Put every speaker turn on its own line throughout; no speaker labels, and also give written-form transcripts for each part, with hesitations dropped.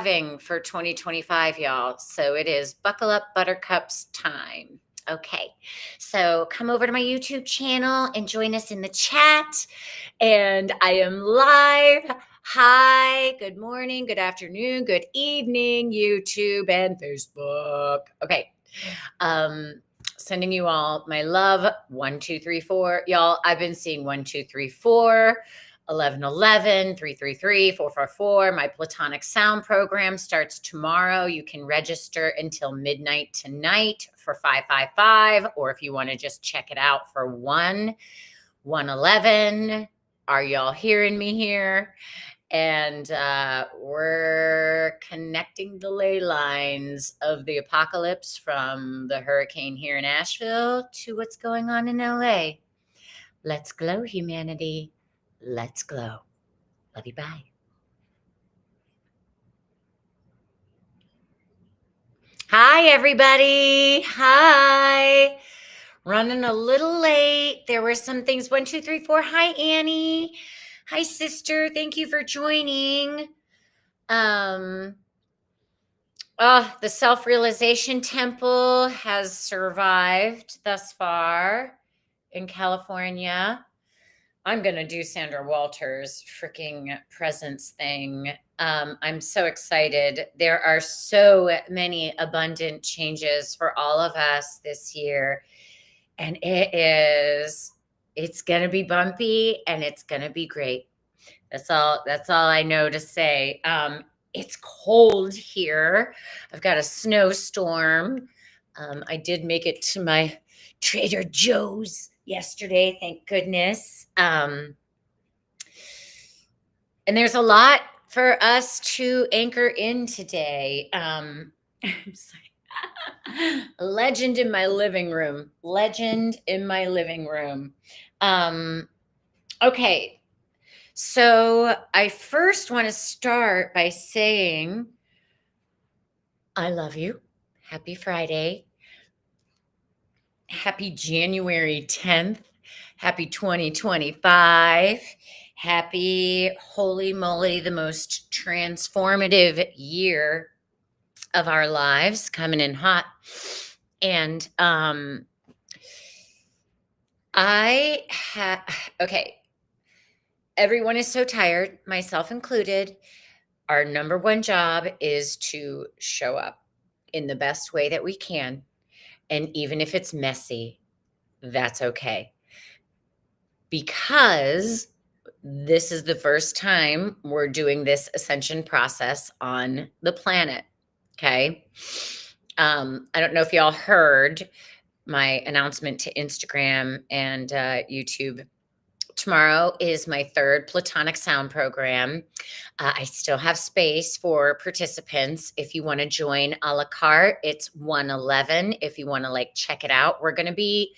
loving for 2025, y'all. So it is buckle up buttercups time. Okay. So come over to my YouTube channel and join us in the chat. And I am live. Hi, good morning, good afternoon, good evening, YouTube and Facebook. Okay. Sending you all my love. 1, 2, 3, 4. Y'all, I've been seeing 1, 2, 3, 4. 1111 333 444. My Platonic Sound program starts tomorrow. You can register until midnight tonight for 555, or if you want to just check it out for 111. Are y'all hearing me here? And we're connecting the ley lines of the apocalypse from the hurricane here in Asheville to what's going on in LA. Let's glow, humanity. Let's glow. Love you. Bye. Hi, everybody. Hi. Running a little late. There were some things. 1, 2, 3, 4. Hi, Annie. Hi, sister. Thank you for joining. The Self-Realization Temple has survived thus far in California. I'm going to do Sandra Walters' freaking presence thing. I'm so excited. There are so many abundant changes for all of us this year. And it's going to be bumpy and it's going to be great. That's all I know to say. It's cold here. I've got a snowstorm. I did make it to my Trader Joe's yesterday, thank goodness. And there's a lot for us to anchor in today. I'm sorry. Legend in my living room. Okay. So I first want to start by saying, I love you. Happy Friday. Happy January 10th. Happy 2025. Happy, holy moly, the most transformative year of our lives coming in hot. And okay. Everyone is so tired, myself included. Our number one job is to show up in the best way that we can. And even if it's messy, that's okay. Because this is the first time we're doing this ascension process on the planet. Okay. I don't know if y'all heard my announcement to Instagram and YouTube. Tomorrow is my third Platonic Sound program. I still have space for participants. If you want to join a la carte, it's 111. If you want to check it out, we're going to be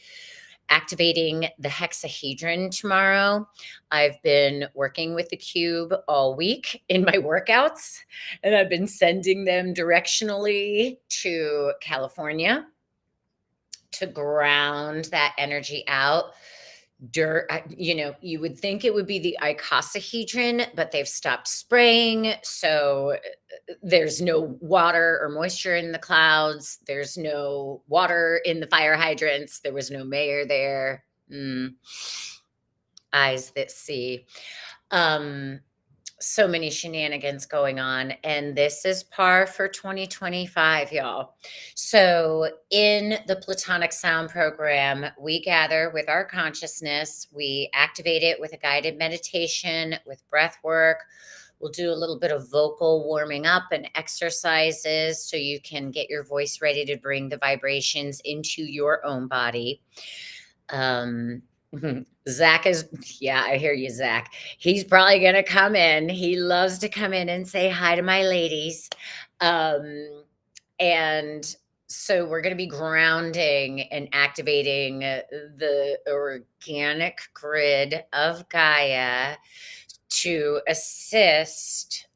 activating the hexahedron tomorrow. I've been working with the cube all week in my workouts, and I've been sending them directionally to California to ground that energy out. You would think it would be the icosahedron, but they've stopped spraying. So there's no water or moisture in the clouds. There's no water in the fire hydrants. There was no mayor there. Eyes that see. So many shenanigans going on, and this is par for 2025, y'all. So in the Platonic Sound program, we gather with our consciousness, we activate it with a guided meditation, with breath work. We'll do a little bit of vocal warming up and exercises so you can get your voice ready to bring the vibrations into your own body. Zach I hear you, Zach. He's probably going to come in. He loves to come in and say hi to my ladies. And so we're going to be grounding and activating the organic grid of Gaia to assist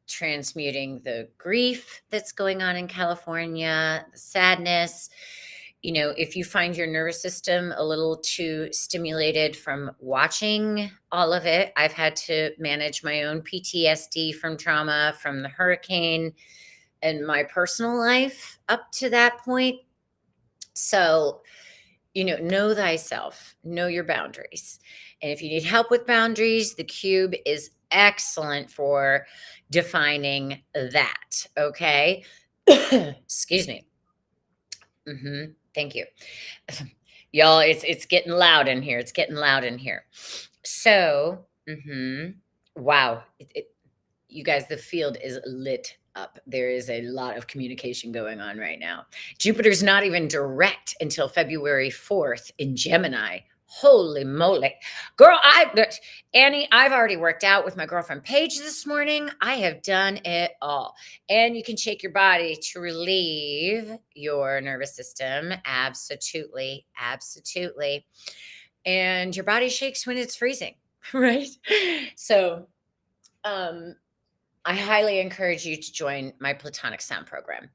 transmuting the grief that's going on in California, the sadness, if you find your nervous system a little too stimulated from watching all of it, I've had to manage my own PTSD from trauma from the hurricane and my personal life up to that point. So, know thyself, know your boundaries. And if you need help with boundaries, the cube is excellent for defining that. Okay. Excuse me. Thank you. Y'all, it's getting loud in here. It's getting loud in here. So, wow. You guys, the field is lit up. There is a lot of communication going on right now. Jupiter's not even direct until February 4th in Gemini. Holy moly. Girl, Annie, I've already worked out with my girlfriend Paige this morning. I have done it all. And you can shake your body to relieve your nervous system. Absolutely. Absolutely. And your body shakes when it's freezing, right? So, I highly encourage you to join my Platonic Sound program.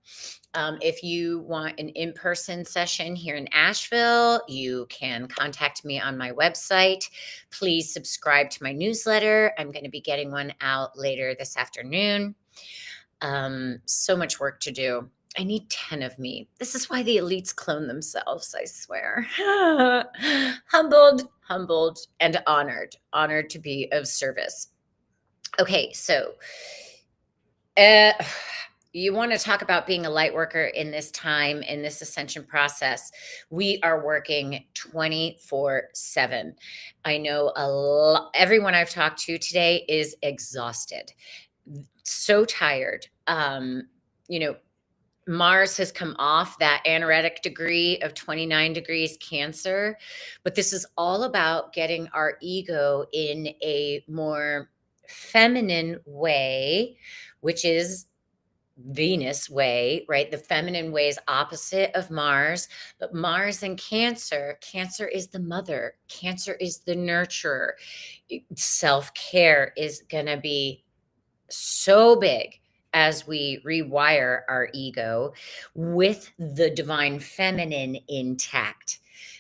If you want an in-person session here in Asheville, you can contact me on my website. Please subscribe to my newsletter. I'm going to be getting one out later this afternoon. So much work to do. I need 10 of me. This is why the elites clone themselves, I swear. Humbled, and honored to be of service. Okay, so you want to talk about being a light worker in this time, in this ascension process. We are working 24/7. I know everyone I've talked to today is exhausted, so tired. Mars has come off that anaretic degree of 29 degrees Cancer, but this is all about getting our ego in a more feminine way, which is Venus way, right? The feminine way is opposite of Mars, but Mars and Cancer is the mother, Cancer is the nurturer. Self-care is going to be so big as we rewire our ego with the divine feminine intact.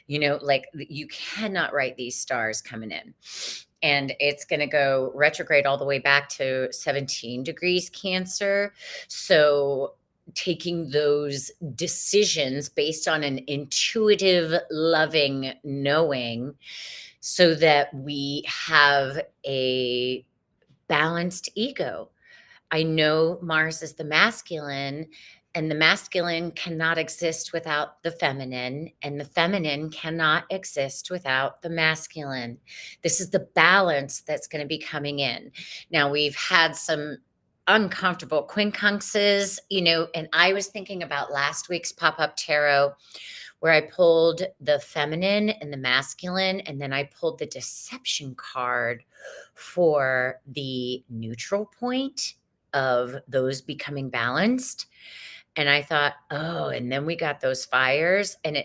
Like you cannot write these stars coming in. And it's going to go retrograde all the way back to 17 degrees Cancer. So taking those decisions based on an intuitive, loving knowing so that we have a balanced ego. I know Mars is the masculine, and the masculine cannot exist without the feminine, and the feminine cannot exist without the masculine. This is the balance that's going to be coming in. Now, we've had some uncomfortable quincunxes, and I was thinking about last week's pop-up tarot where I pulled the feminine and the masculine, and then I pulled the deception card for the neutral point of those becoming balanced. And I thought, oh, and then we got those fires. And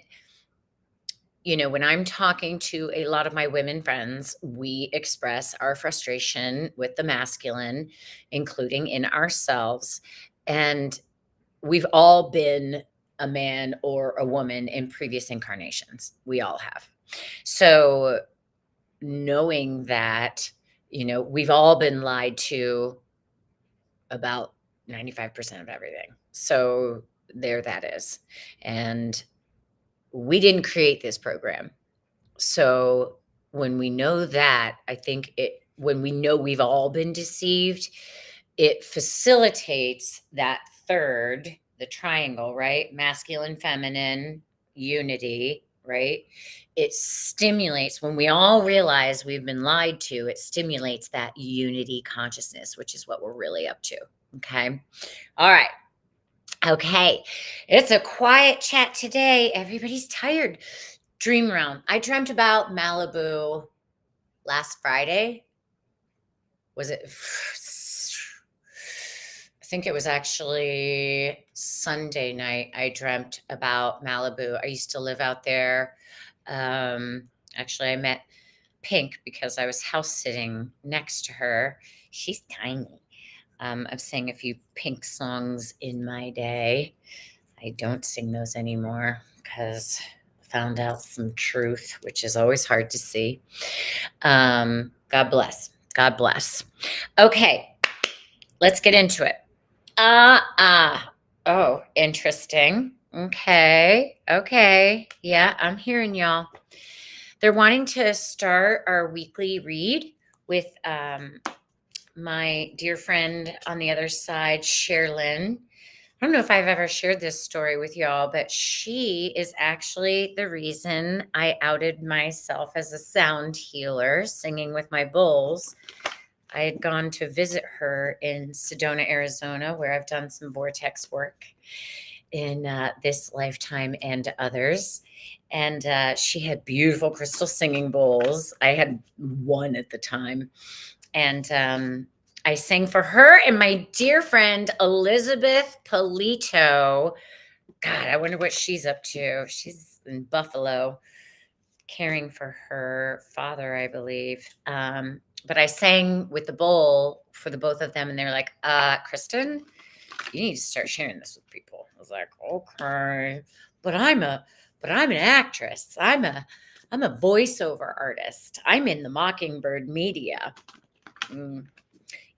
when I'm talking to a lot of my women friends, we express our frustration with the masculine, including in ourselves. And we've all been a man or a woman in previous incarnations. We all have. So knowing that, we've all been lied to about 95% of everything. So there that is. And we didn't create this program. So when we know that, I think when we know we've all been deceived, it facilitates that third, the triangle, right? Masculine, feminine, unity, right? It stimulates when we all realize we've been lied to, it stimulates that unity consciousness, which is what we're really up to. Okay. All right. Okay. It's a quiet chat today. Everybody's tired. Dream realm. I dreamt about Malibu last Friday. Was it? I think it was actually Sunday night. I dreamt about Malibu. I used to live out there. Actually, I met Pink because I was house sitting next to her. She's tiny. I've sang a few Pink songs in my day. I don't sing those anymore. because found out some truth, which is always hard to see. God bless. God bless. Okay, let's get into it. Oh, interesting. Okay. Okay. Yeah, I'm hearing y'all. They're wanting to start our weekly read with my dear friend on the other side, Sherilyn. I don't know if I've ever shared this story with y'all, but she is actually the reason I outed myself as a sound healer, singing with my bulls. I had gone to visit her in Sedona, Arizona, where I've done some vortex work in this lifetime and others. And she had beautiful crystal singing bowls. I had one at the time. And I sang for her and my dear friend, Elizabeth Polito. God, I wonder what she's up to. She's in Buffalo caring for her father, I believe. But I sang with the bowl for the both of them, and they were like, Kristen, you need to start sharing this with people. I was like, okay. But I'm an actress. I'm a voiceover artist. I'm in the Mockingbird media.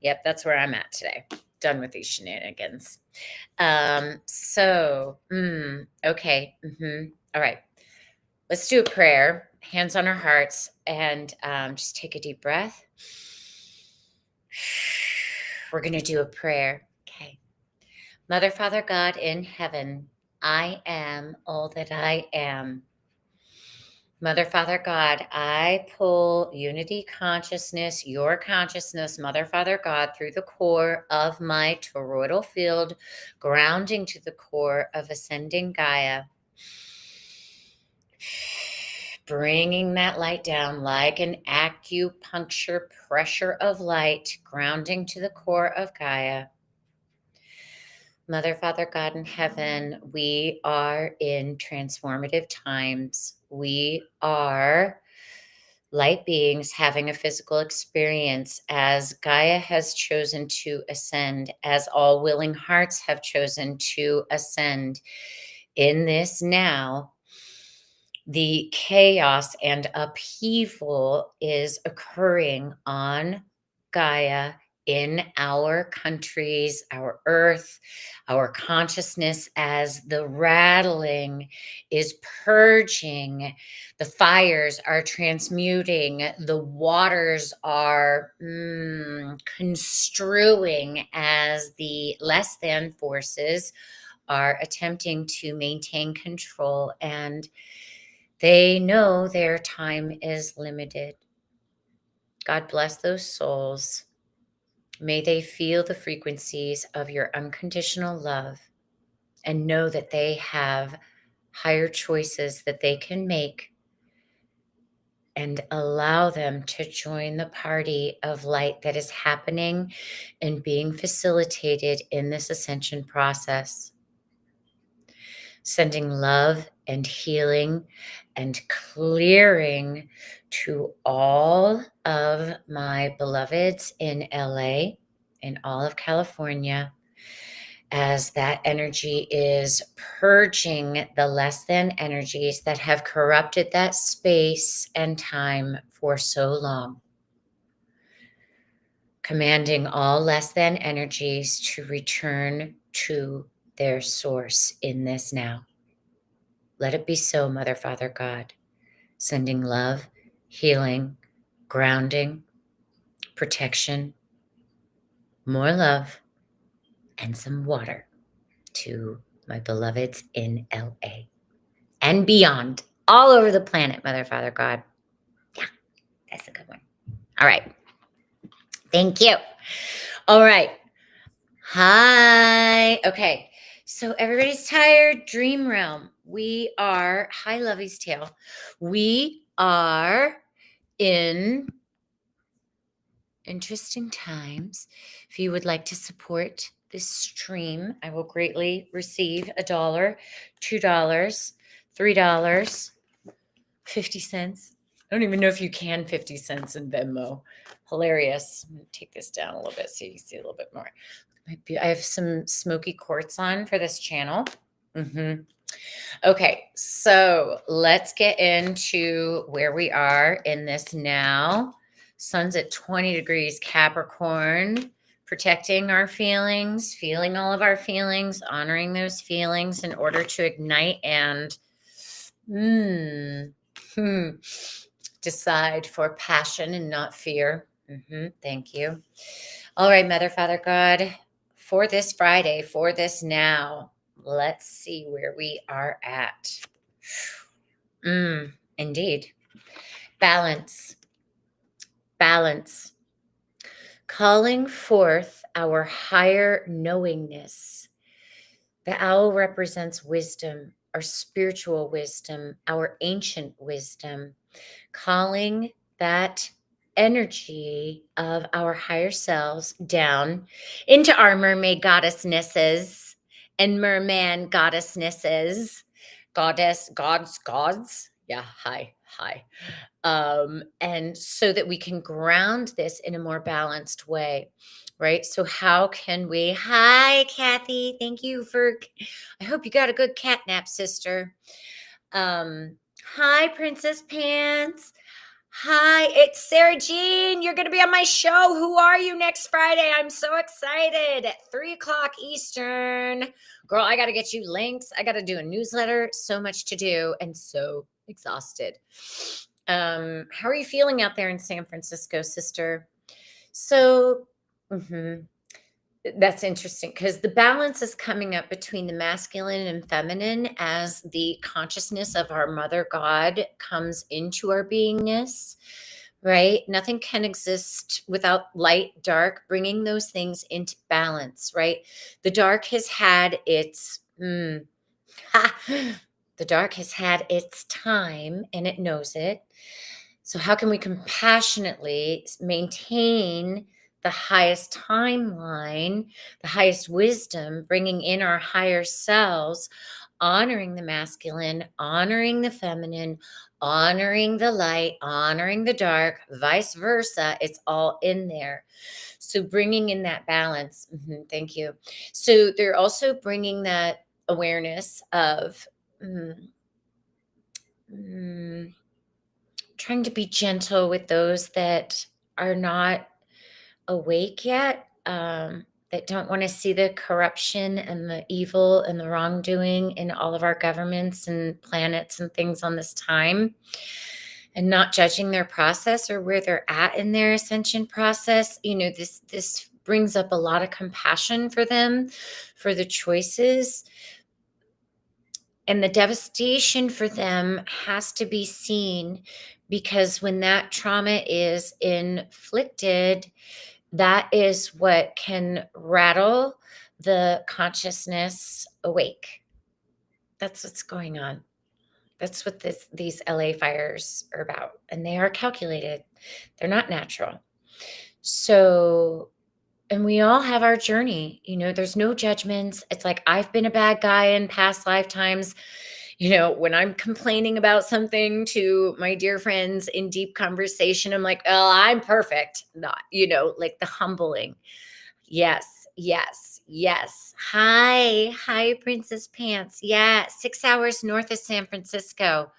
Yep, that's where I'm at today. Done with these shenanigans. Okay. All right. Let's do a prayer, hands on our hearts, and just take a deep breath. We're going to do a prayer. Okay. Mother, Father, God in heaven, I am all that I am. Mother, Father, God, I pull unity consciousness, your consciousness, Mother, Father, God, through the core of my toroidal field, grounding to the core of ascending Gaia. Bringing that light down like an acupuncture pressure of light, grounding to the core of Gaia. Mother, Father, God in heaven, we are in transformative times. We are light beings having a physical experience as Gaia has chosen to ascend, as all willing hearts have chosen to ascend. In this now, the chaos and upheaval is occurring on Gaia, in our countries, our earth, our consciousness, as the rattling is purging, the fires are transmuting, the waters are construing as the less than forces are attempting to maintain control, and they know their time is limited. God bless those souls. May they feel the frequencies of your unconditional love and know that they have higher choices that they can make, and allow them to join the party of light that is happening and being facilitated in this ascension process. Sending love and healing and clearing to all of my beloveds in LA, in all of California, as that energy is purging the less than energies that have corrupted that space and time for so long. Commanding all less than energies to return to their source in this now. Let it be so, Mother, Father, God. Sending love, healing, grounding, protection, more love, and some water to my beloveds in LA and beyond, all over the planet, Mother, Father, God. Yeah, that's a good one. All right. Thank you. All right. Hi. Okay. So everybody's tired. Dream realm. We are, hi, Lovey's Tale. We are in interesting times. If you would like to support this stream, I will greatly receive $1, $2, $3, 50 cents. I don't even know if you can 50 cents in Venmo. Hilarious. I'm going to take this down a little bit so you can see a little bit more. I have some smoky quartz on for this channel. Okay, so let's get into where we are in this now. Sun's at 20 degrees Capricorn, protecting our feelings, feeling all of our feelings, honoring those feelings in order to ignite and mm, hmm, decide for passion and not fear. Thank you. All right, Mother, Father, God, for this Friday, for this now, let's see where we are at. Indeed. Balance. Balance. Calling forth our higher knowingness. The owl represents wisdom, our spiritual wisdom, our ancient wisdom, calling that energy of our higher selves down into our mermaid goddessnesses and merman goddessnesses, gods. Yeah, hi. And so that we can ground this in a more balanced way, right? So how can we? Hi, Kathy. Thank you for. I hope you got a good cat nap, sister. Hi, Princess Pants. Hi, it's Sarah Jean. You're going to be on my show. Who are you next Friday? I'm so excited at 3:00 Eastern. Girl, I got to get you links. I got to do a newsletter. So much to do and so exhausted. How are you feeling out there in San Francisco, sister? So, that's interesting because the balance is coming up between the masculine and feminine as the consciousness of our mother God comes into our beingness, right? Nothing can exist without light, dark, bringing those things into balance, right? The dark has had its, the dark has had its time and it knows it. So, how can we compassionately maintain the highest timeline, the highest wisdom, bringing in our higher selves, honoring the masculine, honoring the feminine, honoring the light, honoring the dark, vice versa? It's all in there. So, bringing in that balance. Thank you. So, they're also bringing that awareness of. mm, mm, Trying to be gentle with those that are not awake yet, that don't want to see the corruption and the evil and the wrongdoing in all of our governments and planets and things on this time, and not judging their process or where they're at in their ascension process. This brings up a lot of compassion for them, for the choices, and the devastation for them has to be seen, because when that trauma is inflicted, that is what can rattle the consciousness awake. That's what's going on. That's what these LA fires are about. And they are calculated. They're not natural. So, and we all have our journey. There's no judgments. It's like, I've been a bad guy in past lifetimes. When I'm complaining about something to my dear friends in deep conversation, I'm like, oh, I'm perfect. Not, like the humbling. Yes, yes, yes. Hi, Princess Pants. Yeah, 6 hours north of San Francisco.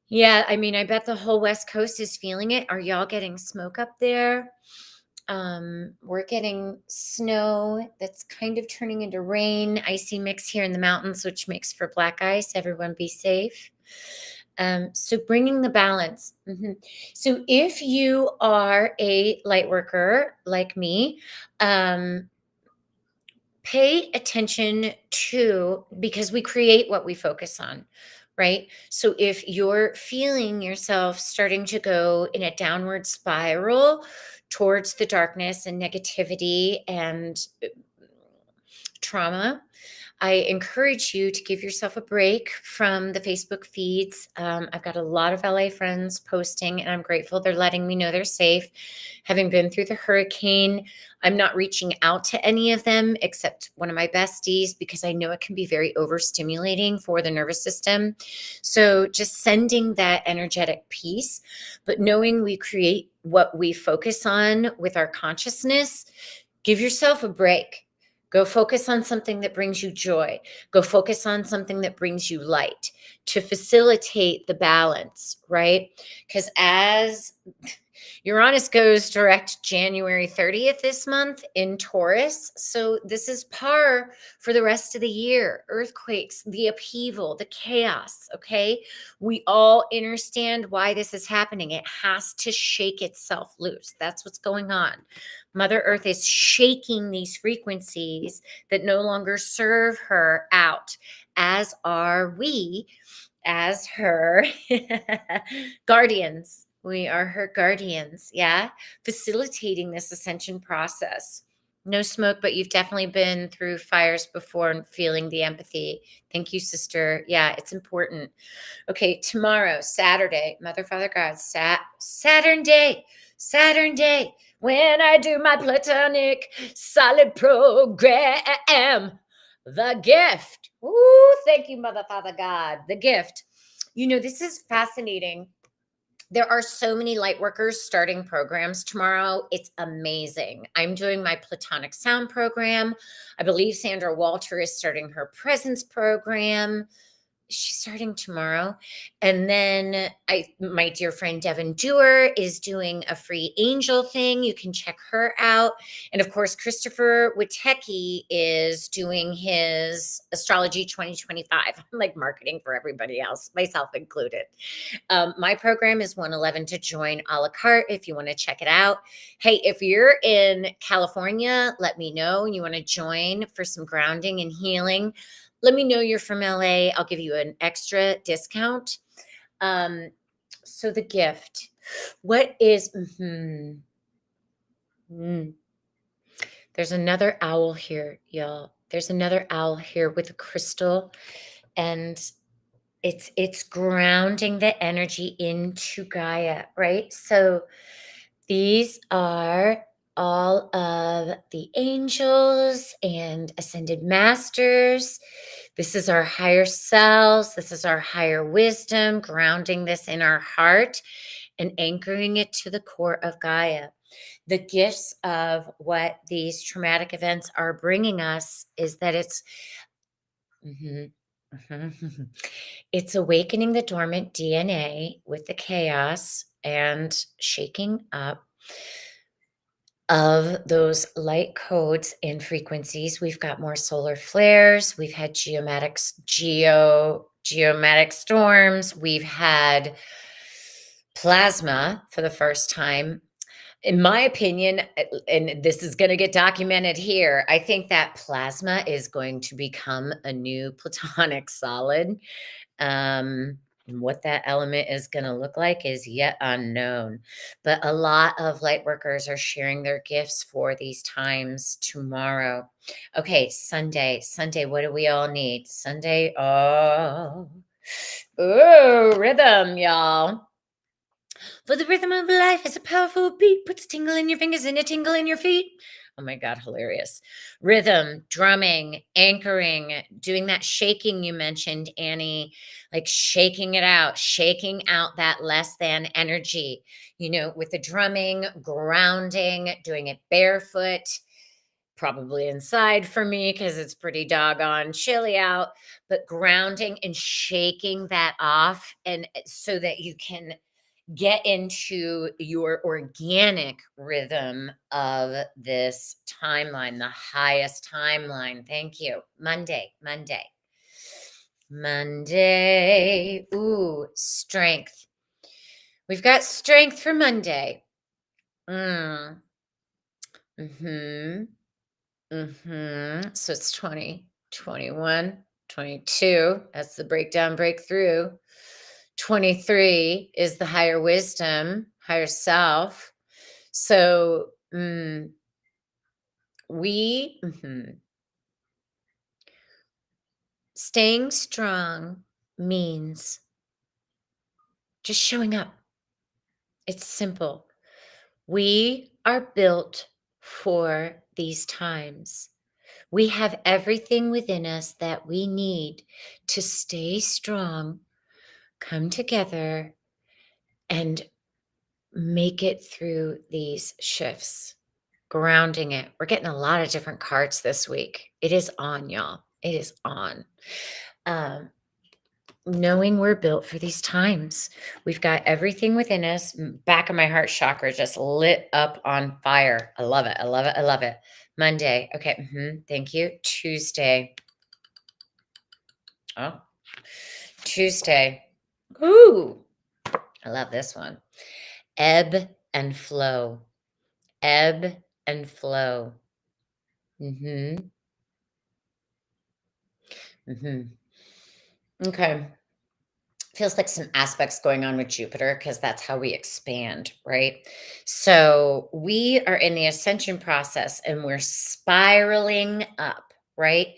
Yeah, I mean, I bet the whole West Coast is feeling it. Are y'all getting smoke up there? We're getting snow that's kind of turning into rain, icy mix here in the mountains, which makes for black ice. Everyone be safe. So bringing the balance. So if you are a light worker like me, pay attention to, because we create what we focus on, right? So if you're feeling yourself starting to go in a downward spiral towards the darkness and negativity and trauma, I encourage you to give yourself a break from the Facebook feeds. I've got a lot of LA friends posting, and I'm grateful they're letting me know they're safe. Having been through the hurricane, I'm not reaching out to any of them except one of my besties, because I know it can be very overstimulating for the nervous system. So just sending that energetic piece, but knowing we create what we focus on with our consciousness. Give yourself a break. Go focus on something that brings you joy. Go focus on something that brings you light to facilitate the balance, right? Because as Uranus goes direct January 30th this month in Taurus. So this is par for the rest of the year. Earthquakes, the upheaval, the chaos. Okay. We all understand why this is happening. It has to shake itself loose. That's what's going on. Mother Earth is shaking these frequencies that no longer serve her out, as are we, as her guardians. We are her guardians, yeah, facilitating this ascension process. No smoke, but you've definitely been through fires before and feeling the empathy. Thank you, sister. Yeah, it's important. Okay, tomorrow, Saturday, Mother, Father, God, Saturn day, Saturn day, when I do my platonic solid program, the gift. Ooh, thank you, Mother, Father, God, the gift. You know, this is fascinating. There are so many light workers starting programs tomorrow. It's amazing. I'm doing my Platonic Sound program. I believe Sandra Walter is starting her Presence program. She's starting tomorrow. And then my dear friend Devin Dewar is doing a free angel thing. You can check her out. And of course, Christopher Witecki is doing his Astrology 2025. I'm like marketing for everybody else, myself included. My program is 111 to join a la carte if you want to check it out. Hey, if you're in California, let me know you want to join for some grounding and healing. Let me know you're from LA. I'll give you an extra discount. So the gift. What is There's another owl here, y'all. There's another owl here with a crystal, and it's grounding the energy into Gaia, right? So these are all of the angels and ascended masters. This is our higher selves. This is our higher wisdom, grounding this in our heart and anchoring it to the core of Gaia. The gifts of what these traumatic events are bringing us is that Mhm, mhm. It's awakening the dormant DNA with the chaos and shaking up of those light codes and frequencies. We've got more solar flares. We've had geomatic storms. We've had plasma for the first time. In my opinion, and this is going to get documented here, I think that plasma is going to become a new platonic solid. And what that element is going to look like is yet unknown. But a lot of light workers are sharing their gifts for these times tomorrow. Okay, Sunday. Sunday, what do we all need? Sunday, oh, rhythm, y'all. For the rhythm of life is a powerful beat, puts a tingle in your fingers and a tingle in your feet. Oh my God, hilarious. Rhythm, drumming, anchoring, doing that shaking you mentioned, Annie, like shaking it out, shaking out that less than energy, with the drumming, grounding, doing it barefoot, probably inside for me because it's pretty doggone chilly out, but grounding and shaking that off, and so that you can get into your organic rhythm of this timeline, the highest timeline. Thank you. Monday. Ooh, strength. We've got strength for Monday. Mm. So it's 20, 21, 22. That's the breakdown, breakthrough. 23 is the higher wisdom, higher self. So staying strong means just showing up. It's simple. We are built for these times. We have everything within us that we need to stay strong, come together, and make it through these shifts. grounding it. We're getting a lot of different cards this week. It is on, y'all. It is on. Um, knowing we're built for these times. We've got everything within us. Back of my heart chakra just lit up on fire. I love it. I love it. I love it. Monday. Okay. Thank you. Tuesday. Oh, Tuesday. Ooh, I love this one. Ebb and flow. Ebb and flow. Mm-hmm. Mm-hmm. Okay. Feels like some aspects going on with Jupiter because that's how we expand, right? So we are in the ascension process and we're spiraling up, right?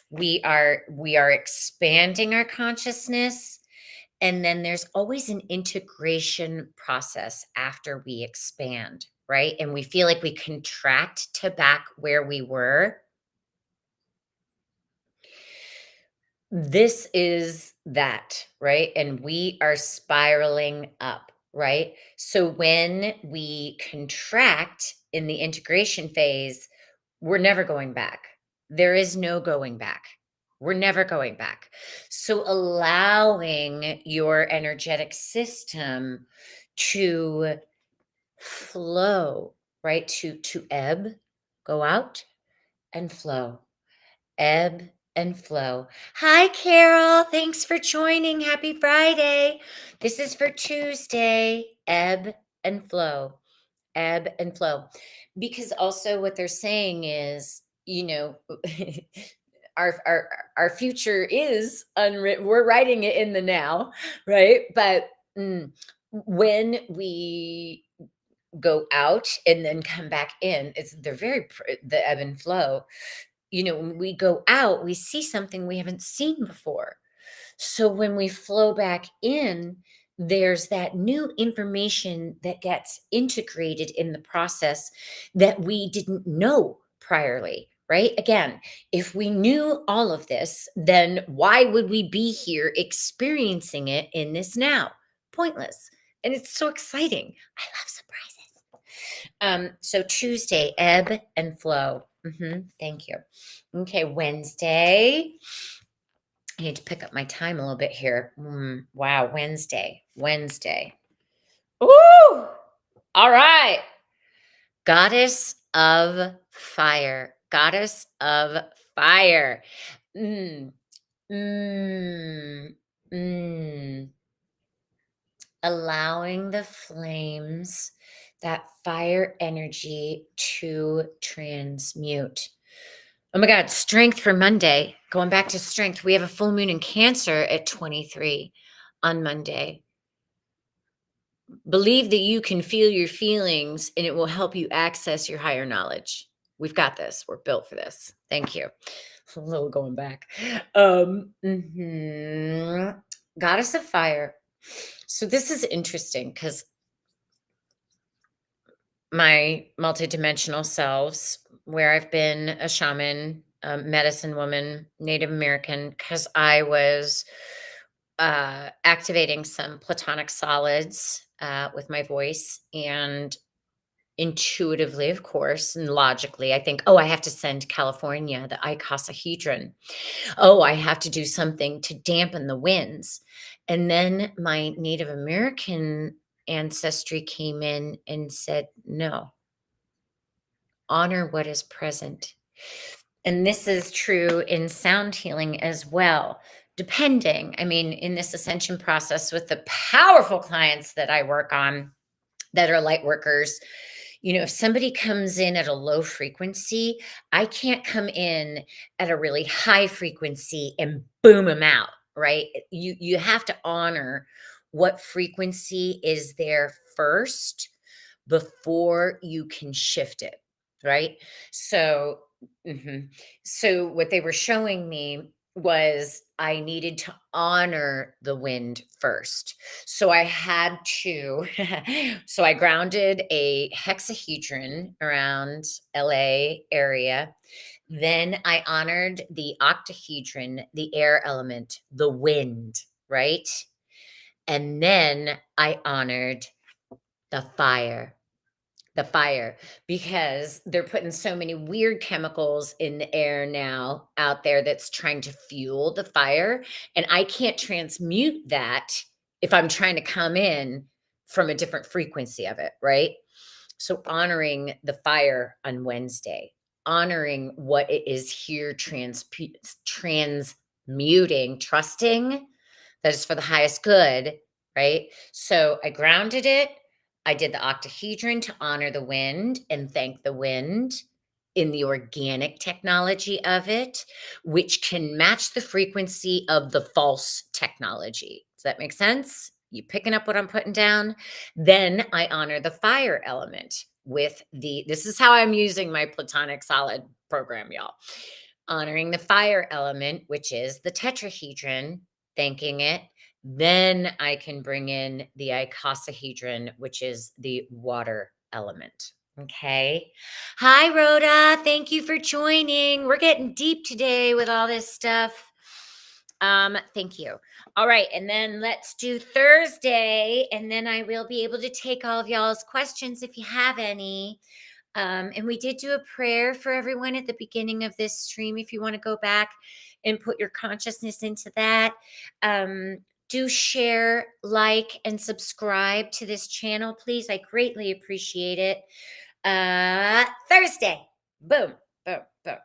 We are expanding our consciousness, and then there's always an integration process after we expand, right? And we feel like we contract to back where we were. This is that, right? And we are spiraling up, right? So when we contract in the integration phase, we're never going back. There is no going back. We're never going back. So allowing your energetic system to flow, right? To ebb, go out and flow. Ebb and flow. Hi, Carol. Thanks for joining. Happy Friday. This is for Tuesday. Ebb and flow. Ebb and flow. Because also what they're saying is, our future is unwritten. We're writing it in the now, right? But when we go out and then come back in, they're the ebb and flow. When we go out, we see something we haven't seen before. So when we flow back in, there's that new information that gets integrated in the process that we didn't know priorly, right? Again, if we knew all of this, then why would we be here experiencing it in this now? Pointless. And it's so exciting. I love surprises. So Tuesday, ebb and flow. Thank you. Okay, Wednesday. I need to pick up my time a little bit here. Wow, Wednesday. Ooh! All right. Goddess of fire. Goddess of fire. Mm, mm, mm. Allowing the flames, that fire energy to transmute. Oh my God, strength for Monday. Going back to strength, we have a full moon in Cancer at 23 on Monday. Believe that you can feel your feelings and it will help you access your higher knowledge. We've got this. We're built for this. Thank you. A little going back. Goddess of fire. So this is interesting because my multidimensional selves, where I've been a shaman, a medicine woman, Native American, because I was activating some platonic solids with my voice, and intuitively, of course, and logically, I think, oh, I have to send California the icosahedron. Oh, I have to do something to dampen the winds. And then my Native American ancestry came in and said, no, honor what is present. And this is true in sound healing as well. Depending, I mean, in this ascension process with the powerful clients that I work on that are light workers, if somebody comes in at a low frequency, I can't come in at a really high frequency and boom them out, right? You have to honor what frequency is there first before you can shift it, right? So, so what they were showing me was I needed to honor the wind first. So I had to, so I grounded a hexahedron around LA area. Then I honored the octahedron, the air element, the wind, right? And then I honored the fire. The fire, because they're putting so many weird chemicals in the air now out there that's trying to fuel the fire, and I can't transmute that if I'm trying to come in from a different frequency of it, right? So honoring the fire on Wednesday, honoring what it is here transmuting, trusting that is for the highest good, right? So I grounded it. I did the octahedron to honor the wind and thank the wind in the organic technology of it, which can match the frequency of the false technology. Does that make sense? You picking up what I'm putting down? Then I honor the fire element with this is how I'm using my platonic solid program, y'all. Honoring the fire element, which is the tetrahedron, thanking it. Then I can bring in the icosahedron, which is the water element. Okay. Hi, Rhoda. Thank you for joining. We're getting deep today with all this stuff. Thank you. All right, and then let's do Thursday, and then I will be able to take all of y'all's questions if you have any. And we did do a prayer for everyone at the beginning of this stream. If you want to go back and put your consciousness into that, do share, like, and subscribe to this channel, please. I greatly appreciate it. Thursday. Boom, boom, boom.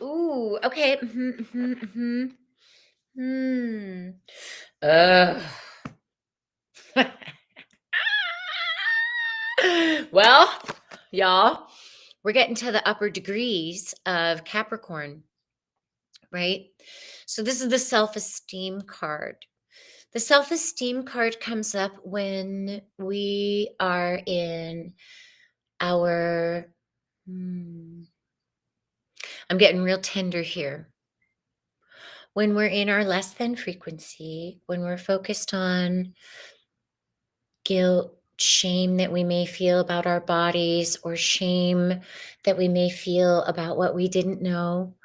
Ooh, okay. Ugh. Well, y'all, we're getting to the upper degrees of Capricorn, right? So this is the self-esteem card. The self-esteem card comes up when we are in our, I'm getting real tender here. When we're in our less than frequency, when we're focused on guilt, shame that we may feel about our bodies, or shame that we may feel about what we didn't know.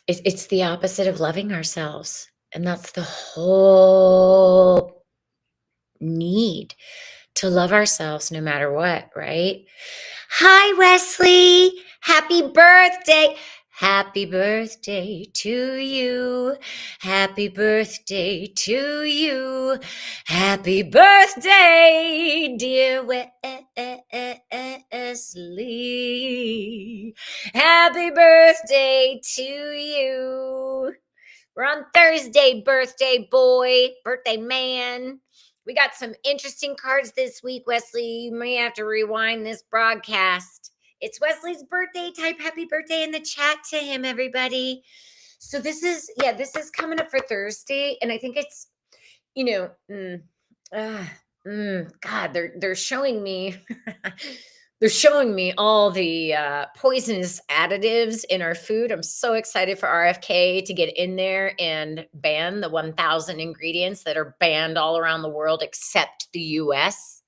It's the opposite of loving ourselves. And that's the whole need, to love ourselves no matter what, right? Hi, Wesley. Happy birthday. Happy birthday to you. Happy birthday to you. Happy birthday, dear Wesley. Happy birthday to you. We're on Thursday, birthday boy, birthday man. We got some interesting cards this week, Wesley. You may have to rewind this broadcast. It's Wesley's birthday. Type happy birthday in the chat to him, everybody. So this is coming up for Thursday. And I think it's, God, they're showing me they're showing me all the poisonous additives in our food. I'm so excited for RFK to get in there and ban the 1,000 ingredients that are banned all around the world except the US.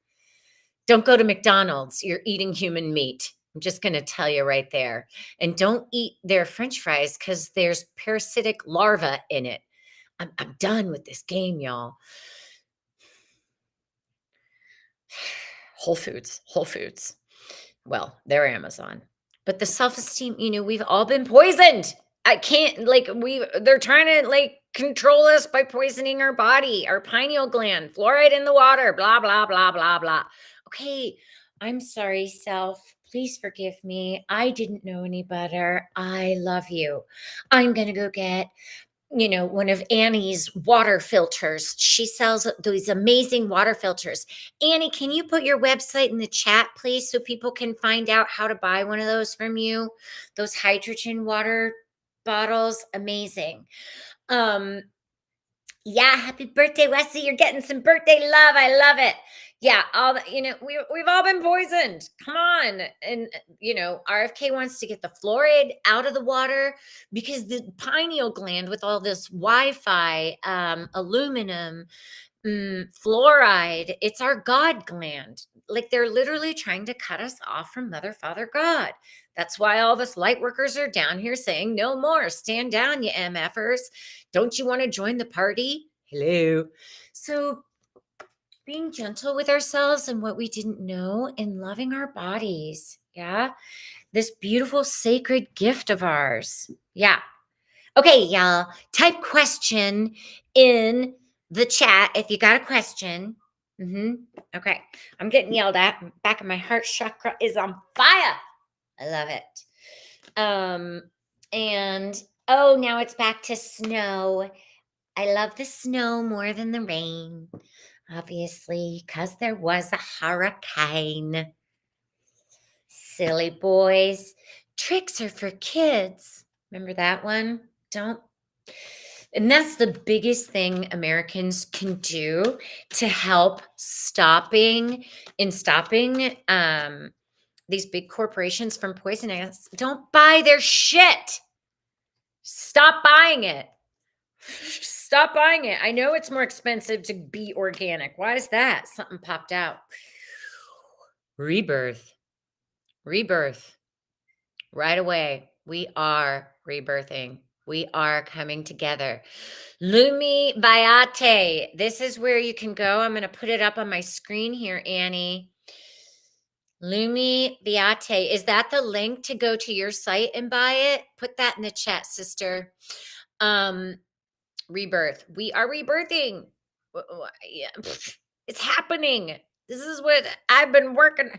Don't go to McDonald's. You're eating human meat. I'm just going to tell you right there. And don't eat their French fries because there's parasitic larvae in it. I'm done with this game, y'all. Whole Foods. Well, they're Amazon. But the self-esteem, we've all been poisoned. I can't, they're trying to control us by poisoning our body, our pineal gland, fluoride in the water, blah, blah, blah, blah, blah. Okay, I'm sorry, self. Please forgive me. I didn't know any better. I love you. I'm going to go get one of Annie's water filters. She sells these amazing water filters. Annie, can you put your website in the chat, please, so people can find out how to buy one of those from you? Those hydrogen water bottles, amazing. Yeah, happy birthday, Wesley. You're getting some birthday love. I love it. Yeah, we've all been poisoned. Come on. And RFK wants to get the fluoride out of the water because the pineal gland, with all this Wi-Fi, aluminum, fluoride, it's our God gland. They're literally trying to cut us off from Mother, Father, God. That's why all us light workers are down here saying no more. Stand down, you MFers. Don't you want to join the party? Hello. So being gentle with ourselves and what we didn't know and loving our bodies. Yeah. This beautiful sacred gift of ours. Yeah. Okay, y'all. Type question in the chat if you got a question. Okay. I'm getting yelled at. Back of my heart chakra is on fire. I love it. And oh, now it's back to snow. I love the snow more than the rain, obviously, because there was a hurricane. Silly boys. Tricks are for kids. Remember that one? Don't. And that's the biggest thing Americans can do to help stopping these big corporations from poisoning us. Don't buy their shit. Stop buying it. Stop buying it. I know it's more expensive to be organic. Why is that? Something popped out. Rebirth. Rebirth. Right away. We are rebirthing. We are coming together. Lumi Bayate. This is where you can go. I'm going to put it up on my screen here, Annie. Lumi Beate. Is that the link to go to your site and buy it? Put that in the chat, sister. Rebirth. We are rebirthing. Yeah, it's happening. This is what I've been working.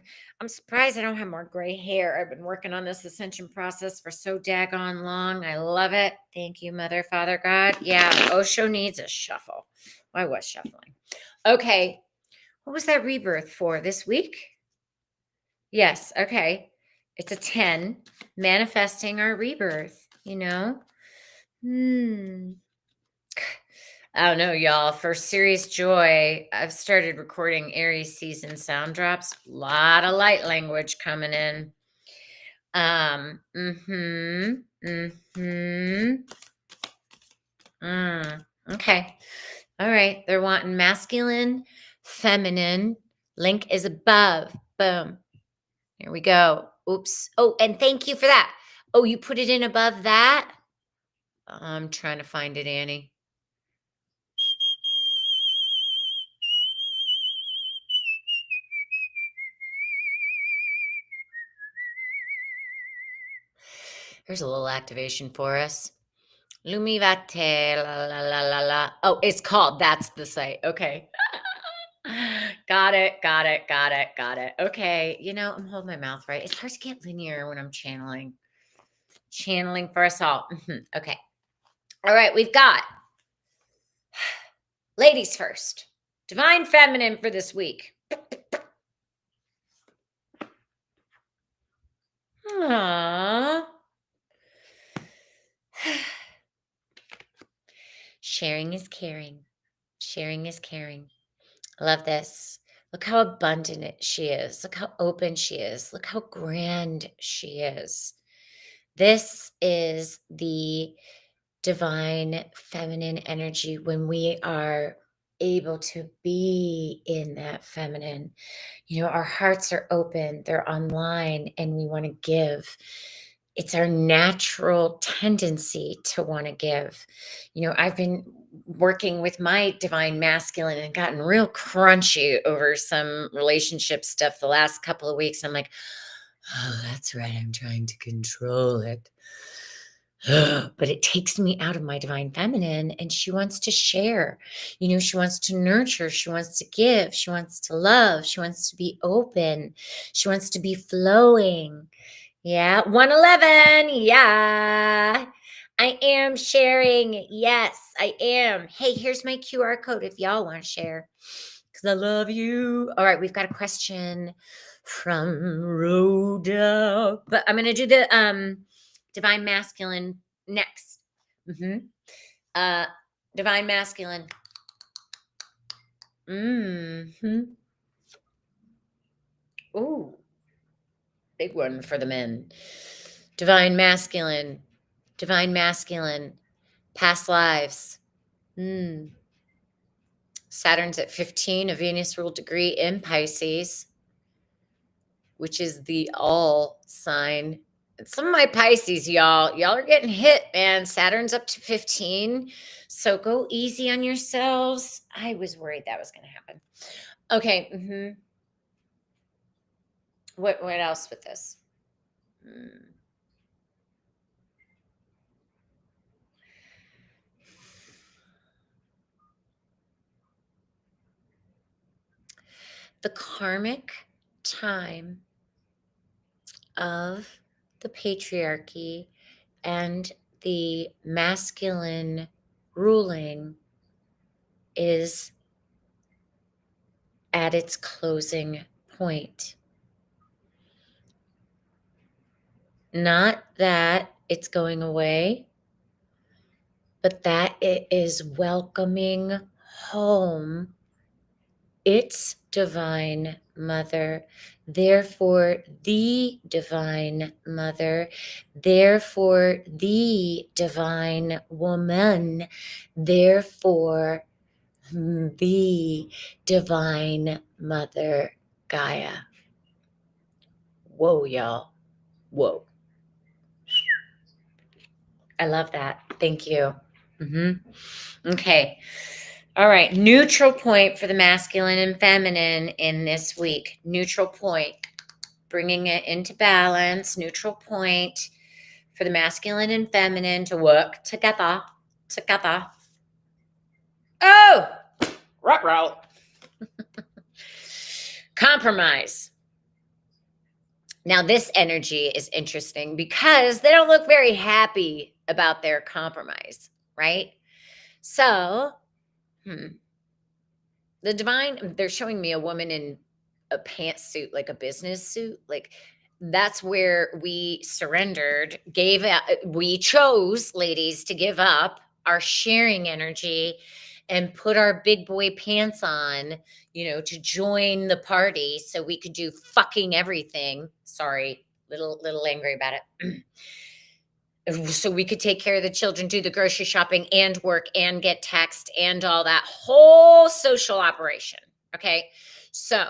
I'm surprised I don't have more gray hair. I've been working on this ascension process for so daggone long. I love it. Thank you, Mother, Father, God. Yeah, Osho needs a shuffle. I was shuffling. Okay. What was that rebirth for this week? Yes. Okay. It's a 10, manifesting our rebirth, you know? I don't know, y'all. For serious joy, I've started recording Aries season sound drops. A lot of light language coming in. Okay. All right. They're wanting masculine, feminine. Link is above. Boom. Here we go. Oops. Oh, and thank you for that. Oh, you put it in above that? I'm trying to find it, Annie. Here's a little activation for us. Lumivate, la la la la la. Oh, it's called. That's the site. Okay. Got it. Got it. Got it. Got it. Okay. You know, I'm holding my mouth right. It's hard to get linear when I'm channeling. Channeling for us all. Okay. All right. We've got ladies first. Divine feminine for this week. Aww. Sharing is caring. Sharing is caring. I love this. Look how abundant she is. Look how open she is. Look how grand she is. This is the divine feminine energy when we are able to be in that feminine. You know, our hearts are open, they're online, and we want to give. It's our natural tendency to want to give. You know, I've been working with my divine masculine and gotten real crunchy over some relationship stuff the last couple of weeks. I'm like, oh, that's right. I'm trying to control it. But it takes me out of my divine feminine, and she wants to share. You know, she wants to nurture, she wants to give, she wants to love, she wants to be open, she wants to be flowing. Yeah, 111. Yeah, I am sharing. Yes, I am. Hey, here's my QR code if y'all want to share, because I love you. All right, we've got a question from Rhoda, but I'm gonna do the divine masculine next. Divine masculine. Ooh, big one for the men. Divine masculine. Divine masculine. Past lives. Saturn's at 15, a Venus ruled degree in Pisces, which is the all sign. Some of my Pisces, y'all are getting hit, man. Saturn's up to 15. So go easy on yourselves. I was worried that was going to happen. Okay. What else with this? Mm. The karmic time of the patriarchy and the masculine ruling is at its closing point. Not that it's going away, but that it is welcoming home its divine mother, therefore the divine mother, therefore the divine woman, therefore the divine mother Gaia. Whoa, y'all. Whoa. I love that. Thank you. Okay. All right. Neutral point for the masculine and feminine in this week. Neutral point. Bringing it into balance. Neutral point for the masculine and feminine to work together. Together. Oh! Ruh-roh. Compromise. Now, this energy is interesting because they don't look very happy about their compromise, right? So, the divine, they're showing me a woman in a pantsuit, like a business suit. Like, that's where we surrendered, we chose, ladies, to give up our sharing energy and put our big boy pants on, to join the party so we could do fucking everything. Sorry, little angry about it. So we could take care of the children, do the grocery shopping and work and get text and all that whole social operation. Okay. So,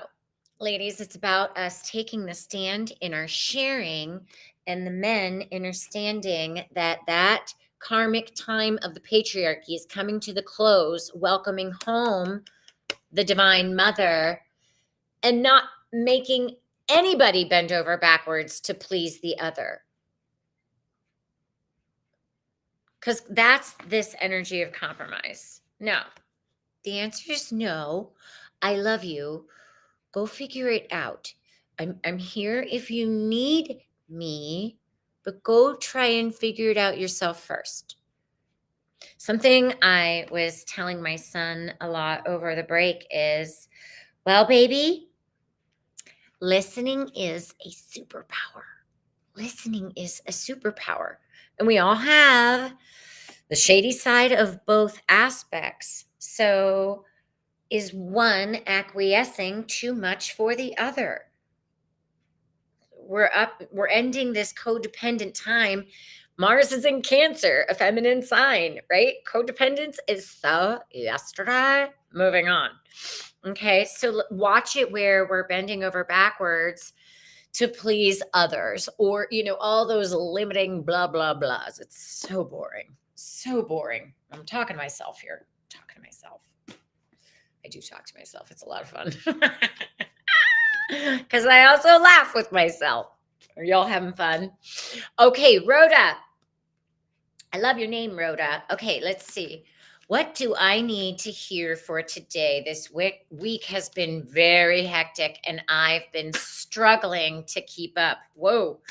ladies, it's about us taking the stand in our sharing and the men understanding that karmic time of the patriarchy is coming to the close, welcoming home the divine mother and not making anybody bend over backwards to please the other. Because that's this energy of compromise. No. The answer is no. I love you. Go figure it out. I'm here if you need me, but go try and figure it out yourself first. Something I was telling my son a lot over the break is, well, baby, listening is a superpower. Listening is a superpower. And we all have the shady side of both aspects. So, is one acquiescing too much for the other? We're ending this codependent time. Mars is in Cancer, a feminine sign, right? Codependence is so yesterday. Moving on. Okay, so watch it where we're bending over backwards to please others, or all those limiting blah blah blahs. It's so boring. So boring. I'm talking to myself here. Talking to myself. I do talk to myself. It's a lot of fun. Because I also laugh with myself. Are y'all having fun? Okay, Rhoda. I love your name, Rhoda. Okay, let's see. What do I need to hear for today? This week has been very hectic and I've been struggling to keep up. Whoa.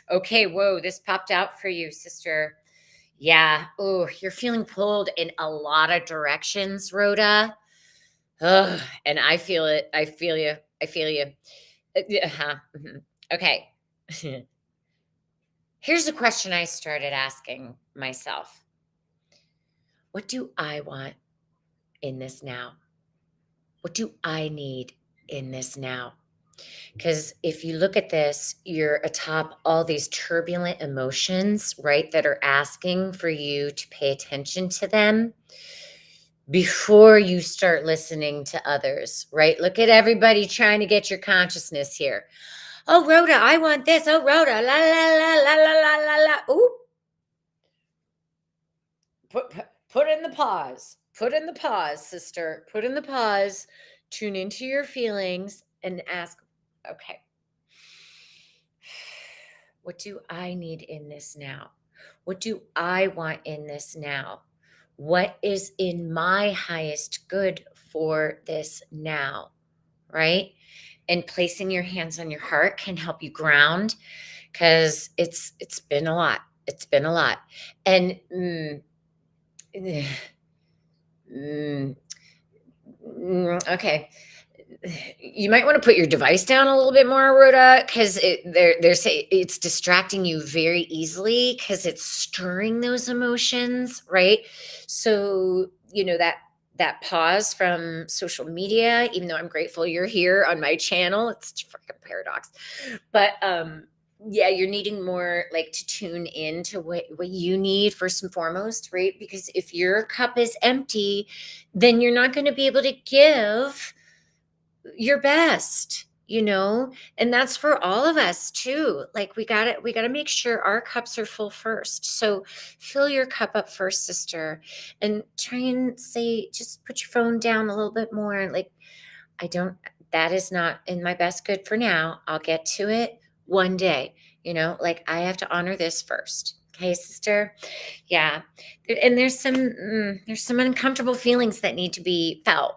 Okay, whoa. This popped out for you, sister. Yeah. Oh, you're feeling pulled in a lot of directions, Rhoda. Ugh, and I feel it. I feel you. I feel you. Okay. Here's a question I started asking myself. What do I want in this now? What do I need in this now? Because if you look at this, you're atop all these turbulent emotions, right, that are asking for you to pay attention to them before you start listening to others, right? Look at everybody trying to get your consciousness here. Oh, Rhoda, I want this. Oh, Rhoda, la, la, la, la, la, la, la, la. Ooh. Put in the pause. Put in the pause, sister. Put in the pause. Tune into your feelings and ask, okay, what do I need in this now? What do I want in this now? What is in my highest good for this now? Right? And placing your hands on your heart can help you ground because it's been a lot. It's been a lot. And mm, okay. You might want to put your device down a little bit more, Rhoda, because they're saying it's distracting you very easily because it's stirring those emotions, right? So that pause from social media, even though I'm grateful you're here on my channel, it's freaking paradox. But yeah, you're needing more like to tune in to what you need first and foremost, right? Because if your cup is empty, then you're not going to be able to give your best, and that's for all of us too. Like we got to make sure our cups are full first. So fill your cup up first, sister, and try and say, just put your phone down a little bit more. Like, I don't, that is not in my best good for now. I'll get to it one day. Like, I have to honor this first. Okay, sister. Yeah. And there's some uncomfortable feelings that need to be felt.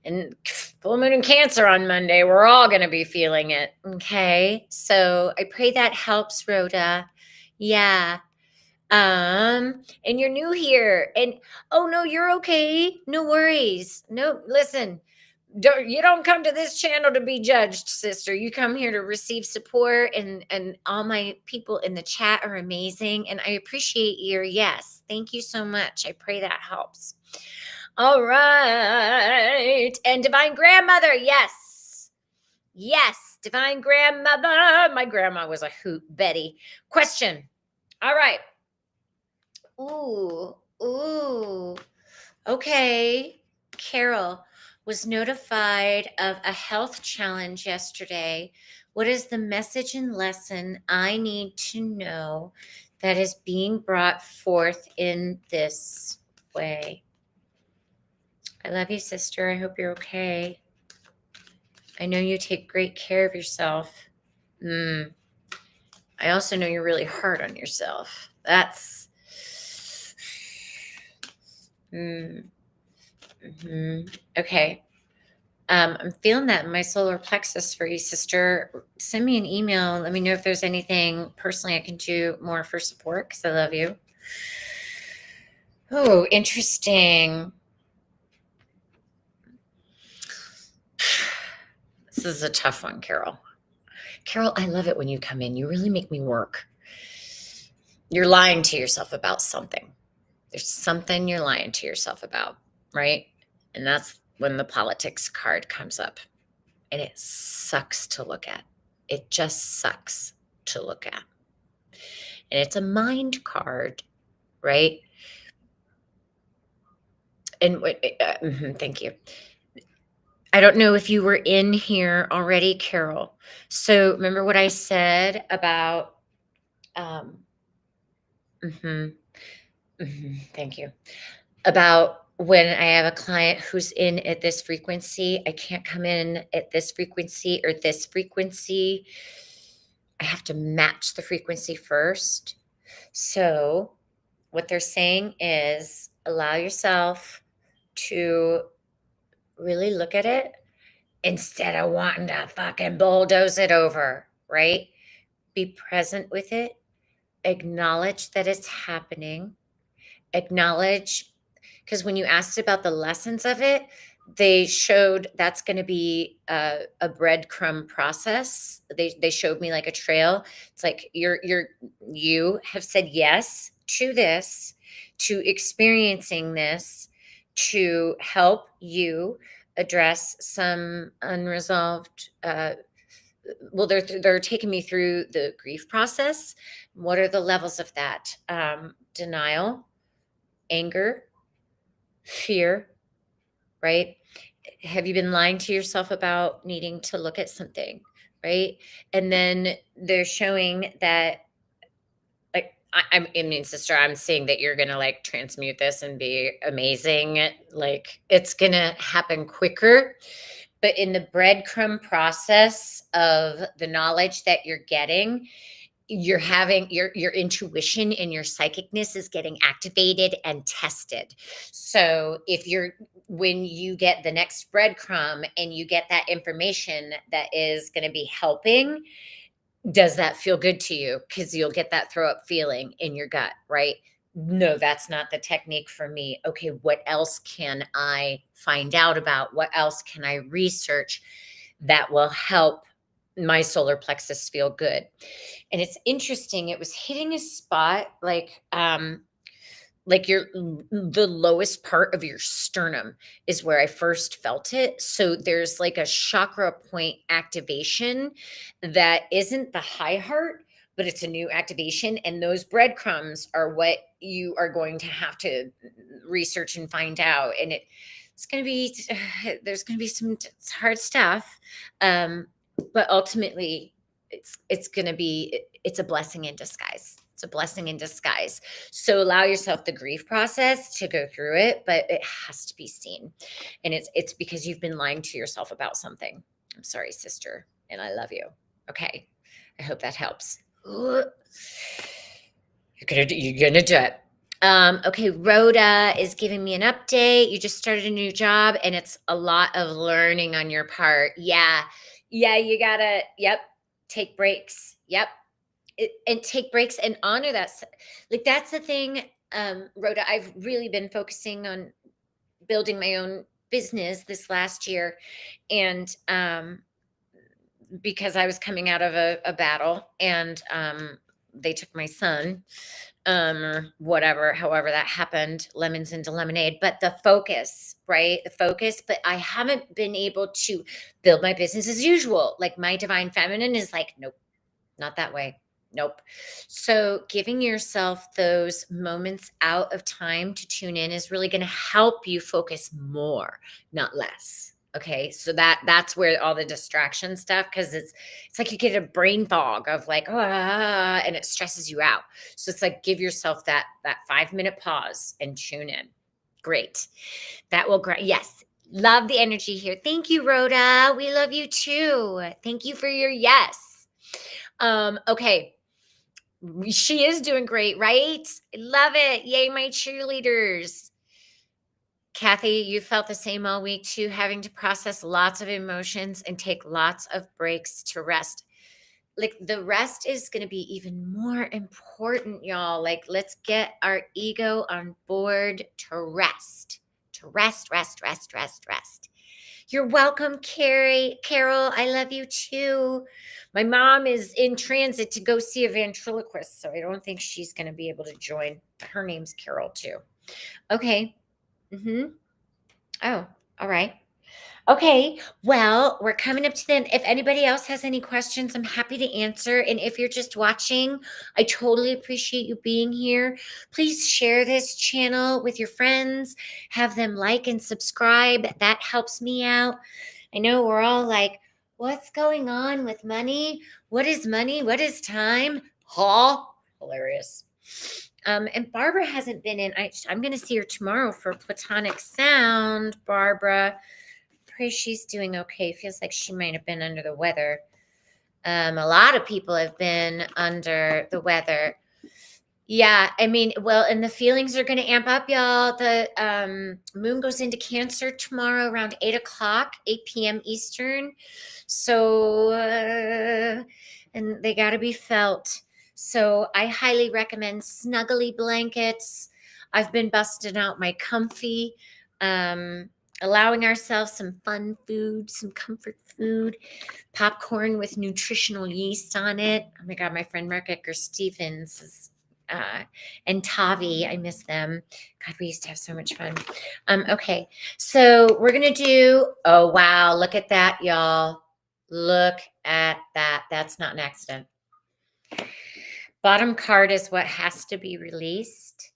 And full moon in Cancer on Monday, we're all going to be feeling it. Okay. So I pray that helps, Rhoda. Yeah. And you're new here. And oh no, you're okay. No worries. No, listen. You don't come to this channel to be judged, sister. You come here to receive support, and all my people in the chat are amazing, and I appreciate your yes. Thank you so much. I pray that helps. All right. And Divine Grandmother, yes. Yes, Divine Grandmother. My grandma was a hoot, Betty. Question. All right. Ooh. Okay. Carol was notified of a health challenge yesterday. What is the message and lesson I need to know that is being brought forth in this way? I love you, sister. I hope you're okay. I know you take great care of yourself. I also know you're really hard on yourself. That's. Okay. I'm feeling that in my solar plexus for you, sister. Send me an email. Let me know if there's anything personally I can do more for support, because I love you. Oh, interesting. This is a tough one, Carol. Carol, I love it when you come in. You really make me work. You're lying to yourself about something. There's something you're lying to yourself about, right? And that's when the politics card comes up. And it sucks to look at. It just sucks to look at. And it's a mind card, right? And thank you. I don't know if you were in here already, Carol. So remember what I said about thank you. About when I have a client who's in at this frequency, I can't come in at this frequency or this frequency. I have to match the frequency first. So what they're saying is allow yourself to really look at it instead of wanting to fucking bulldoze it over, right? Be present with it. Acknowledge that it's happening. Acknowledge, because when you asked about the lessons of it, they showed that's going to be a breadcrumb process. They showed me like a trail. It's like you have said yes to this, to experiencing this, to help you address some unresolved. Well, they're taking me through the grief process. What are the levels of that? Denial, anger, fear, right? Have you been lying to yourself about needing to look at something, right? And then they're showing that, like, I mean, sister, I'm seeing that you're gonna like transmute this and be amazing. Like it's gonna happen quicker. But in the breadcrumb process of the knowledge that you're getting, you're having your intuition and your psychicness is getting activated and tested. So if you're when you get the next breadcrumb and you get that information that is going to be helping, does that feel good to you? Because you'll get that throw up feeling in your gut, right? No, that's not the technique for me. Okay, what else can I find out about? What else can I research that will help my solar plexus feel good? And it's interesting, it was hitting a spot like your the lowest part of your sternum is where I first felt it. So there's like a chakra point activation that isn't the high heart, but it's a new activation. And those breadcrumbs are what you are going to have to research and find out. And it's going to be, there's going to be some hard stuff. Um, but ultimately, it's going to be, it's a blessing in disguise. It's a blessing in disguise. So allow yourself the grief process to go through it, but it has to be seen. And it's because you've been lying to yourself about something. I'm sorry, sister, and I love you. Okay. I hope that helps. You're gonna do it. Okay, Rhoda is giving me an update. You just started a new job and it's a lot of learning on your part. Yeah. Yeah, you gotta, yep, take breaks. Yep, and take breaks and honor that. Like that's the thing, Rhoda. I've really been focusing on building my own business this last year, and because I was coming out of a battle, and they took my son, or whatever, however that happened, lemons into lemonade. But the focus, right? The focus. But I haven't been able to build my business as usual. Like my divine feminine is like, nope, not that way. Nope. So giving yourself those moments out of time to tune in is really going to help you focus more, not less. Okay? So that's where all the distraction stuff, cuz it's like you get a brain fog of like, and it stresses you out. So it's like give yourself that 5-minute pause and tune in. Great. That will great. Yes. Love the energy here. Thank you, Rhoda. We love you too. Thank you for your yes. Okay. She is doing great, right? Love it. Yay, my cheerleaders. Kathy, you felt the same all week too, having to process lots of emotions and take lots of breaks to rest. Like the rest is going to be even more important, y'all. Like, let's get our ego on board to rest, rest. You're welcome, Carrie. Carol, I love you too. My mom is in transit to go see a ventriloquist, so I don't think she's going to be able to join. Her name's Carol too. Okay. Mm-hmm. Oh, all right. Okay, well, we're coming up to the end. If anybody else has any questions, I'm happy to answer. And if you're just watching, I totally appreciate you being here. Please share this channel with your friends, have them like and subscribe. That helps me out. I know we're all like, what's going on with money? What is money? What is time? Huh? Hilarious. And Barbara hasn't been in. I'm going to see her tomorrow for Platonic Sound. Barbara, pray she's doing okay. Feels like she might have been under the weather. A lot of people have been under the weather. Yeah, I mean, well, and the feelings are going to amp up, y'all. The moon goes into Cancer tomorrow around 8 o'clock, 8 p.m. Eastern. So, and they got to be felt. So, I highly recommend snuggly blankets. I've been busting out my comfy, allowing ourselves some fun food, some comfort food, popcorn with nutritional yeast on it. Oh my God, my friend Mark Edgar Stevens is and Tavi. I miss them. God, we used to have so much fun. Okay, so we're gonna do. Oh wow, look at that, y'all. Look at that. That's not an accident. Bottom card is what has to be released.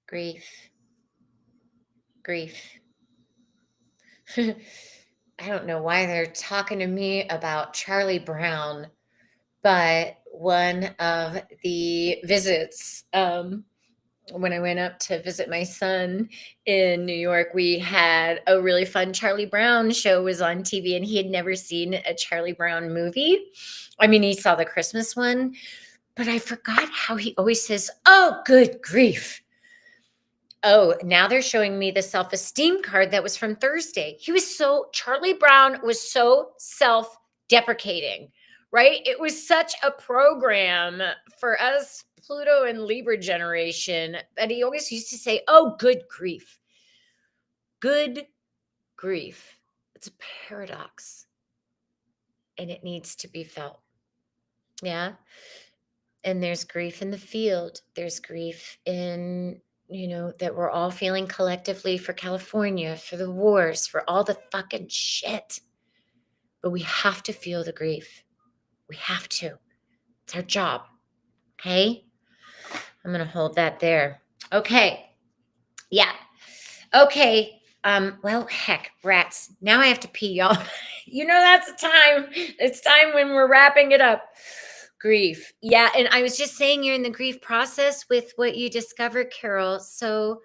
Grief. Grief. I don't know why they're talking to me about Charlie Brown, but one of the visits. When I went up to visit my son in New York, we had a really fun Charlie Brown show was on TV, and he had never seen a Charlie Brown movie. I mean, he saw the Christmas one, but I forgot how he always says, "Oh, good grief." Oh, now they're showing me the self-esteem card that was from Thursday. Charlie Brown was so self-deprecating, right? It was such a program for us Pluto and Libra generation that he always used to say, "Oh, good grief." Good grief. It's a paradox and it needs to be felt. Yeah. And there's grief in the field. There's grief in, that we're all feeling collectively for California, for the wars, for all the fucking shit. But we have to feel the grief. We have to. It's our job. Okay? I'm going to hold that there. Okay. Yeah. Okay. Well, heck, rats. Now I have to pee, y'all. That's the time. It's time when we're wrapping it up. Grief. Yeah. And I was just saying you're in the grief process with what you discovered, Carol. So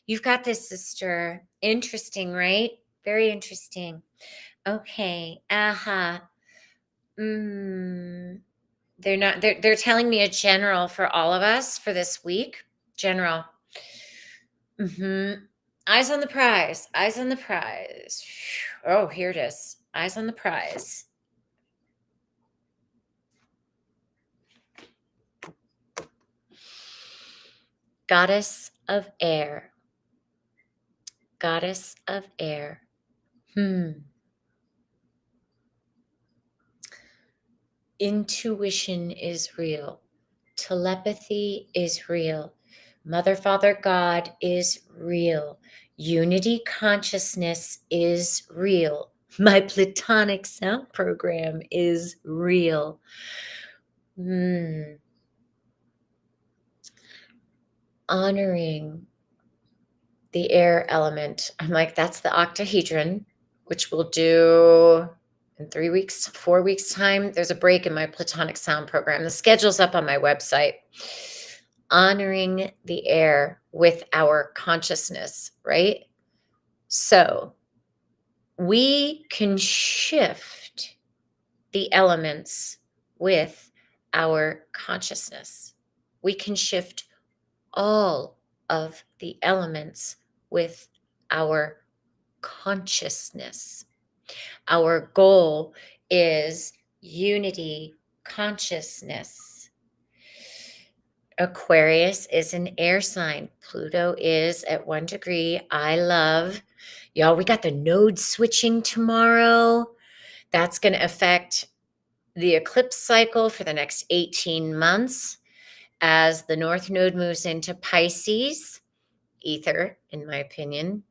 you've got this, sister. Interesting, right? Very interesting. Okay. Uh-huh. They're telling me a general for all of us for this week. General. Eyes on the prize. Eyes on the prize. Oh, here it is. Eyes on the prize. Goddess of air. Goddess of air. Intuition is real. Telepathy is real. Mother, Father, God is real. Unity consciousness is real. My Platonic sound program is real. Honoring the air element. I'm like, that's the octahedron, which we'll do in 4 weeks time. There's a break in my Platonic sound program. The schedule's up on my website. Honoring the air with our consciousness, right? So we can shift the elements with our consciousness. We can shift all of the elements with our consciousness. Our goal is unity consciousness. Aquarius is an air sign. Pluto is at 1 degree. I love, y'all, we got the node switching tomorrow. That's going to affect the eclipse cycle for the next 18 months as the North Node moves into Pisces, ether, in my opinion.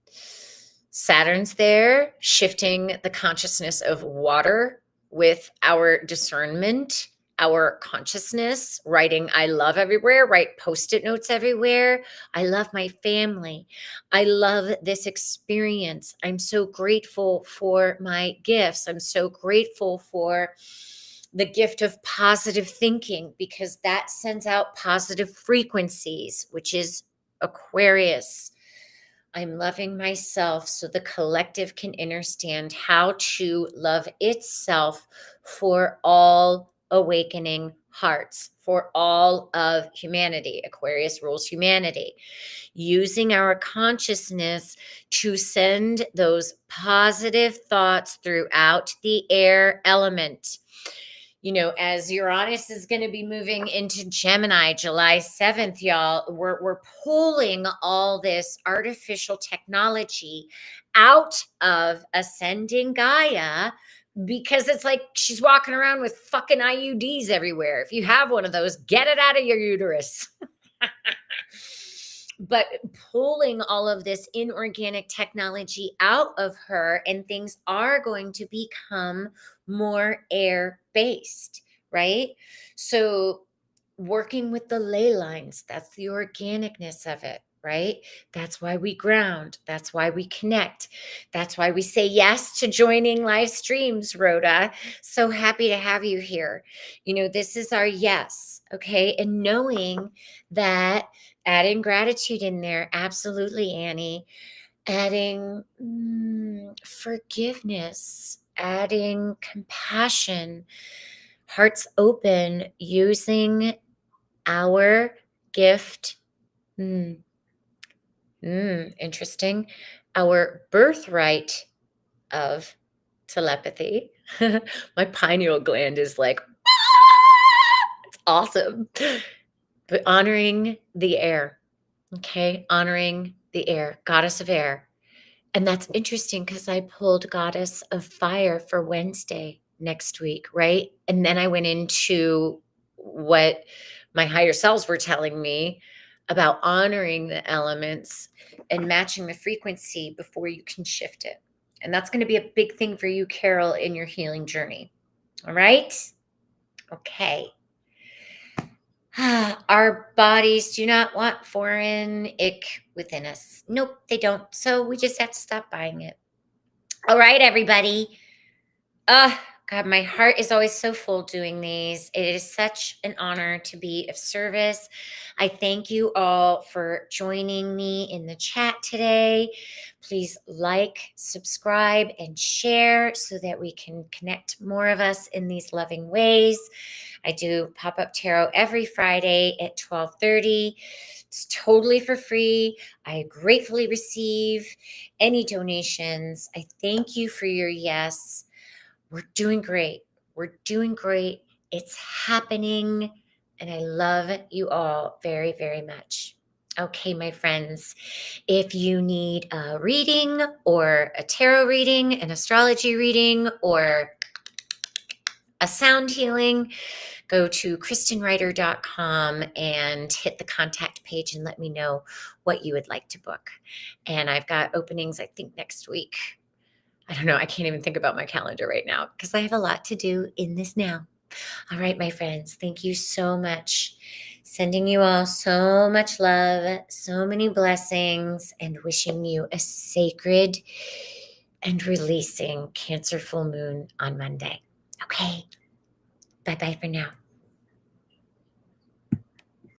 Saturn's there, shifting the consciousness of water with our discernment, our consciousness, writing I love everywhere, write Post-it notes everywhere. I love my family. I love this experience. I'm so grateful for my gifts. I'm so grateful for the gift of positive thinking because that sends out positive frequencies, which is Aquarius. I'm loving myself so the collective can understand how to love itself for all awakening hearts, for all of humanity. Aquarius rules humanity. Using our consciousness to send those positive thoughts throughout the air element. As Uranus is going to be moving into Gemini July 7th, y'all, we're pulling all this artificial technology out of ascending Gaia because it's like she's walking around with fucking IUDs everywhere. If you have one of those, get it out of your uterus. But pulling all of this inorganic technology out of her, and things are going to become more air-based, right? So working with the ley lines, that's the organicness of it. right? That's why we ground. That's why we connect. That's why we say yes to joining live streams, Rhoda. So happy to have you here. This is our yes, okay? And knowing that, adding gratitude in there, absolutely, Annie. Adding forgiveness, adding compassion, hearts open, using our gift. Interesting. Our birthright of telepathy. My pineal gland is like, it's awesome. But honoring the air, okay? Honoring the air, goddess of air. And that's interesting because I pulled goddess of fire for Wednesday next week, right? And then I went into what my higher selves were telling me about honoring the elements and matching the frequency before you can shift it. And that's going to be a big thing for you, Carol, in your healing journey. All right? Okay. Our bodies do not want foreign ick within us. Nope, they don't. So we just have to stop buying it. All right, everybody. God, my heart is always so full doing these. It is such an honor to be of service. I thank you all for joining me in the chat today. Please like, subscribe, and share so that we can connect more of us in these loving ways. I do pop-up tarot every Friday at 12:30. It's totally for free. I gratefully receive any donations. I thank you for your yes. We're doing great. We're doing great. It's happening. And I love you all very, very much. Okay, my friends, if you need a reading or a tarot reading, an astrology reading, or a sound healing, go to KristenWriter.com and hit the contact page and let me know what you would like to book. And I've got openings, I think, next week. I don't know. I can't even think about my calendar right now because I have a lot to do in this now. All right, my friends, thank you so much. Sending you all so much love, so many blessings, and wishing you a sacred and releasing Cancer full moon on Monday. Okay. Bye-bye for now.